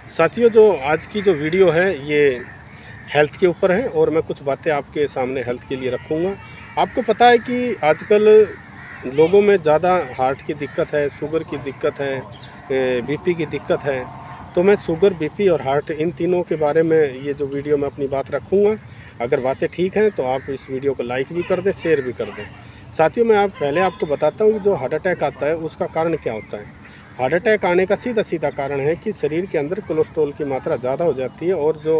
साथियों, जो आज की जो वीडियो है ये हेल्थ के ऊपर है और मैं कुछ बातें आपके सामने हेल्थ के लिए रखूँगा। आपको पता है कि आजकल लोगों में ज़्यादा हार्ट की दिक्कत है, शुगर की दिक्कत है, बीपी की दिक्कत है। तो मैं शुगर, बीपी और हार्ट इन तीनों के बारे में ये जो वीडियो में अपनी बात रखूँगा। अगर बातें ठीक हैं तो आप इस वीडियो को लाइक भी कर दें, शेयर भी कर दें। साथियों, मैं पहले आपको बताता हूँ कि जो हार्ट अटैक आता है उसका कारण क्या होता है। हार्ट अटैक आने का सीधा-सीधा कारण है कि शरीर के अंदर कोलेस्ट्रॉल की मात्रा ज़्यादा हो जाती है और जो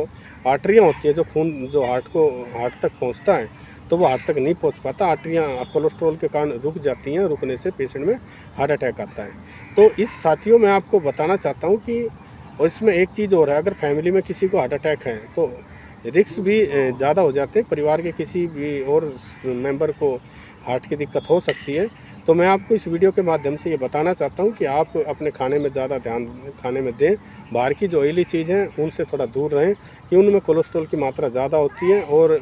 आर्टरियाँ होती हैं, जो खून जो हार्ट तक पहुँचता है, तो वो हार्ट तक नहीं पहुँच पाता। आर्टरियाँ कोलेस्ट्रॉल के कारण रुक जाती हैं, रुकने से पेशेंट में हार्ट अटैक आता है। तो इस साथियों मैं आपको बताना चाहता हूँ कि और इसमें एक चीज़ और है, अगर फैमिली में किसी को हार्ट अटैक है, तो रिस्क भी ज़्यादा हो जाते हैं। परिवार के किसी भी और मेंबर को हार्ट की दिक्कत हो सकती है। तो मैं आपको इस वीडियो के माध्यम से ये बताना चाहता हूँ कि आप अपने खाने में ज़्यादा ध्यान खाने में दें। बाहर की जो ऑयली चीज़ हैं, उनसे थोड़ा दूर रहें कि उनमें कोलेस्ट्रॉल की मात्रा ज़्यादा होती है। और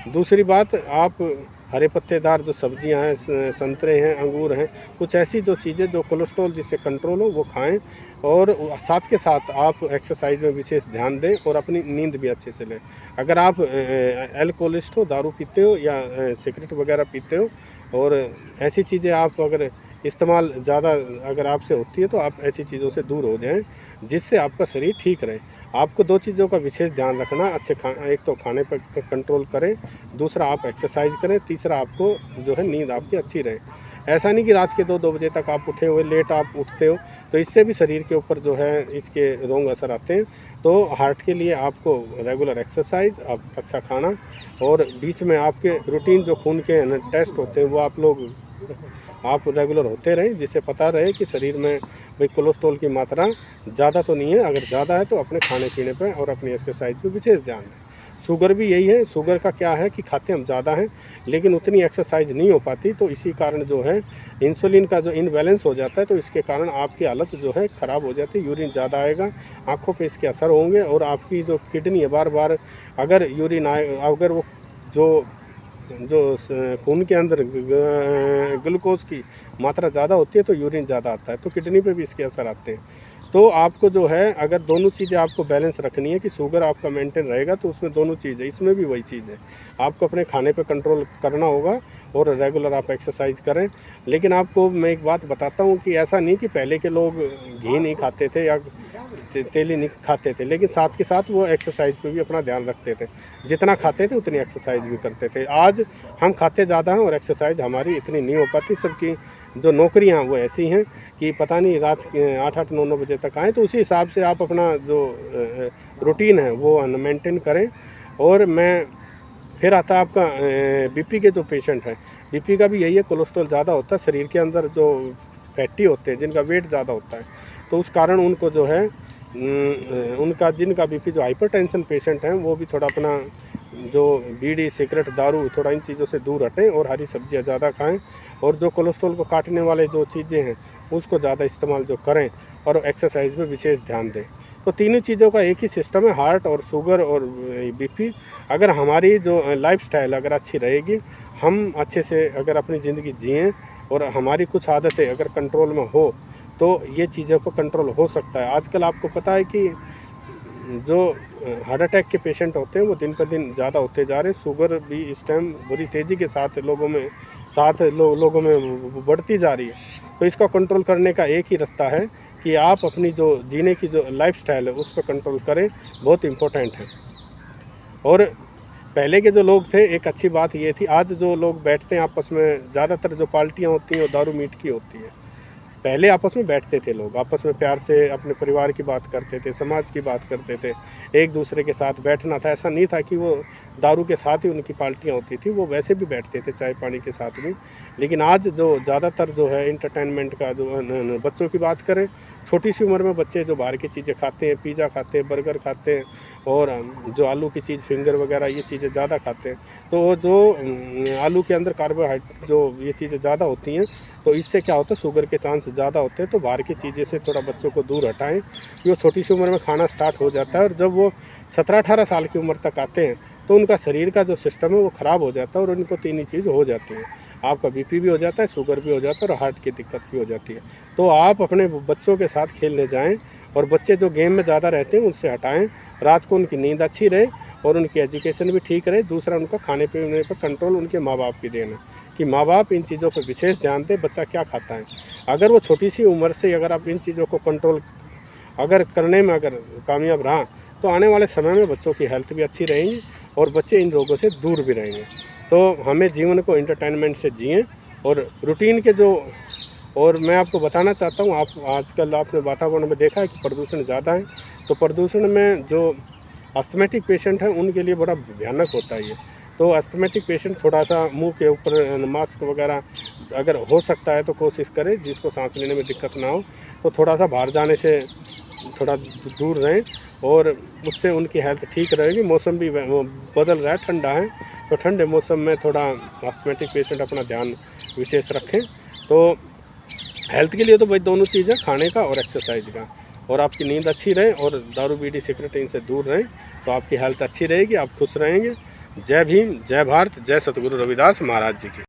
दूसरी बात, आप हरे पत्तेदार जो सब्जियां हैं, संतरे हैं, अंगूर हैं, कुछ ऐसी जो चीज़ें जो कोलेस्ट्रॉल जिससे कंट्रोल हो, वो खाएं। और साथ के साथ आप एक्सरसाइज में विशेष ध्यान दें और अपनी नींद भी अच्छे से लें। अगर आप अल्कोहलिस्ट हो, दारू पीते हो या सिगरेट वगैरह पीते हो और ऐसी चीज़ें आप अगर इस्तेमाल ज़्यादा अगर आपसे होती है, तो आप ऐसी चीज़ों से दूर हो जाएं, जिससे आपका शरीर ठीक रहे। आपको 2 चीज़ों का विशेष ध्यान रखना, एक तो खाने पर कंट्रोल करें, दूसरा आप एक्सरसाइज करें, तीसरा आपको जो है नींद आपकी अच्छी रहे। ऐसा नहीं कि रात के 2-2 बजे तक आप उठे हुए, लेट आप उठते हो, तो इससे भी शरीर के ऊपर जो है इसके रॉन्ग असर आते हैं। तो हार्ट के लिए आपको रेगुलर एक्सरसाइज, आप अच्छा खाना और बीच में आपके रूटीन जो खून के टेस्ट होते हैं, वो आप रेगुलर होते रहें, जिससे पता रहे कि शरीर में भाई कोलेस्ट्रॉल की मात्रा ज़्यादा तो नहीं है। अगर ज़्यादा है तो अपने खाने-पीने पे और अपनी एक्सरसाइज पे विशेष ध्यान दें। शुगर भी यही है, शुगर का क्या है कि खाते हम ज़्यादा हैं, लेकिन उतनी एक्सरसाइज नहीं हो पाती, तो इसी कारण जो है इंसुलिन का जो इम्बैलेंस हो जाता है, तो इसके कारण आपकी हालत जो है ख़राब हो जाती है। यूरिन ज़्यादा आएगा, आँखों पे इसके असर होंगे और आपकी जो किडनी है, बार-बार अगर यूरिन आए, अगर वो जो जो खून के अंदर ग्लूकोज़ की मात्रा ज़्यादा होती है, तो यूरिन ज़्यादा आता है, तो किडनी पे भी इसके असर आते हैं। तो आपको जो है, अगर दोनों चीज़ें आपको बैलेंस रखनी है कि शुगर आपका मेंटेन रहेगा, तो उसमें दोनों चीज़ है, इसमें भी वही चीज़ है। आपको अपने खाने पे कंट्रोल करना होगा और रेगुलर आप एक्सरसाइज करें। लेकिन आपको मैं एक बात बताता हूँ कि ऐसा नहीं कि पहले के लोग घी नहीं खाते थे या तेली नहीं खाते थे, लेकिन साथ के साथ वो एक्सरसाइज पे भी अपना ध्यान रखते थे। जितना खाते थे उतनी एक्सरसाइज भी करते थे। आज हम खाते ज़्यादा हैं और एक्सरसाइज हमारी इतनी नहीं हो पाती। सबकी जो नौकरियाँ वो ऐसी हैं कि पता नहीं रात के 8-8, 9-9 बजे तक आएँ, तो उसी हिसाब से आप अपना जो रूटीन है वो मेंटेन करें। और मैं फिर आता है आपका बीपी के जो पेशेंट हैं, बीपी का भी यही है, कोलेस्ट्रॉल ज़्यादा होता है शरीर के अंदर, जो फैटी होते हैं, जिनका वेट ज़्यादा होता है, तो उस कारण उनको जो है उनका जिनका बीपी, जो हाइपरटेंशन पेशेंट हैं, वो भी थोड़ा अपना जो बीड़ी, सिगरेट, दारू, थोड़ा इन चीज़ों से दूर हटें और हरी सब्जियाँ ज़्यादा खाएँ। और जो कोलेस्ट्रॉल को काटने वाले जो चीज़ें हैं, उसको ज़्यादा इस्तेमाल जो करें और एक्सरसाइज में विशेष ध्यान दें। तो तीनों चीज़ों का एक ही सिस्टम है, हार्ट और शुगर और बीपी। अगर हमारी जो लाइफ़स्टाइल अगर अच्छी रहेगी, हम अच्छे से अगर अपनी ज़िंदगी जिएँ और हमारी कुछ आदतें अगर कंट्रोल में हो, तो ये चीज़ों को कंट्रोल हो सकता है। आजकल आपको पता है कि जो हार्ट अटैक के पेशेंट होते हैं, वो दिन पर दिन ज़्यादा होते जा रहे हैं। शुगर भी इस टाइम बड़ी तेज़ी के साथ लोगों में बढ़ती जा रही है। तो इसका कंट्रोल करने का एक ही रास्ता है कि आप अपनी जो जीने की जो लाइफ़स्टाइल है, उस पे कंट्रोल करें, बहुत इम्पोर्टेंट है। और पहले के जो लोग थे, एक अच्छी बात ये थी, आज जो लोग बैठते हैं आपस में, ज़्यादातर जो पार्टियाँ होती हैं, वो दारू मीट की होती हैं। पहले आपस में बैठते थे लोग, आपस में प्यार से अपने परिवार की बात करते थे, समाज की बात करते थे, एक दूसरे के साथ बैठना था। ऐसा नहीं था कि वो दारू के साथ ही उनकी पार्टियाँ होती थी, वो वैसे भी बैठते थे चाय-पानी के साथ भी। लेकिन आज जो ज़्यादातर जो है एंटरटेनमेंट का जो न बच्चों की बात करें, छोटी-सी उम्र में बच्चे जो बाहर की चीज़ें खाते हैं, पिज़्ज़ा खाते हैं, बर्गर खाते हैं और जो आलू की चीज़, फिंगर वगैरह, ये चीज़ें ज़्यादा खाते हैं। तो जो आलू के अंदर जो ये चीज़ें ज़्यादा होती हैं, तो इससे क्या होता है, शुगर के चांस ज़्यादा होते हैं। तो बाहर की चीज़ें से थोड़ा बच्चों को दूर हटाएँ, कि वो छोटी सी उम्र में खाना स्टार्ट हो जाता है और जब वो 17-18 साल की उम्र तक आते हैं, तो उनका शरीर का जो सिस्टम है वो ख़राब हो जाता है और उनको तीन ही चीज़ हो जाती हैं। आपका बीपी भी हो जाता है, शुगर भी हो जाता है और हार्ट की दिक्कत भी हो जाती है। तो आप अपने बच्चों के साथ खेलने जाएँ और बच्चे जो गेम में ज़्यादा रहते हैं उनसे हटाएं, रात को उनकी नींद अच्छी रहे और उनकी एजुकेशन भी ठीक रहे। दूसरा, उनका खाने पीने पर कंट्रोल उनके माँ बाप की देन है कि माँ बाप इन चीज़ों पर विशेष ध्यान दें, बच्चा क्या खाता है। अगर वो छोटी सी उम्र से अगर आप इन चीज़ों को कंट्रोल अगर करने में अगर कामयाब रहा तो आने वाले समय में बच्चों की हेल्थ भी अच्छी रहेगी और बच्चे इन रोगों से दूर भी रहेंगे। तो हमें जीवन को एंटरटेनमेंट से जिएं और रूटीन के जो, और मैं आपको बताना चाहता हूँ, आप आजकल आपने वातावरण में देखा है कि प्रदूषण ज़्यादा है, तो प्रदूषण में जो अस्थमैटिक पेशेंट हैं उनके लिए बड़ा भयानक होता है ये। तो अस्थमैटिक पेशेंट थोड़ा सा मुंह के ऊपर मास्क वगैरह अगर हो सकता है तो कोशिश करें, जिसको सांस लेने में दिक्कत ना हो, तो थोड़ा सा बाहर जाने से थोड़ा दूर रहें और उससे उनकी हेल्थ ठीक रहेगी। मौसम भी बदल रहा है, ठंडा है, तो ठंडे मौसम में थोड़ा अस्थमैटिक पेशेंट अपना ध्यान विशेष रखें। तो हेल्थ के लिए तो भाई दोनों चीज़ है, खाने का और एक्सरसाइज का, और आपकी नींद अच्छी रहे और दारू बीड़ी सिगरेट इनसे दूर रहें तो आपकी हेल्थ अच्छी रहेगी, आप खुश रहेंगे। जय भीम, जय भारत, जय सतगुरु रविदास महाराज जी की।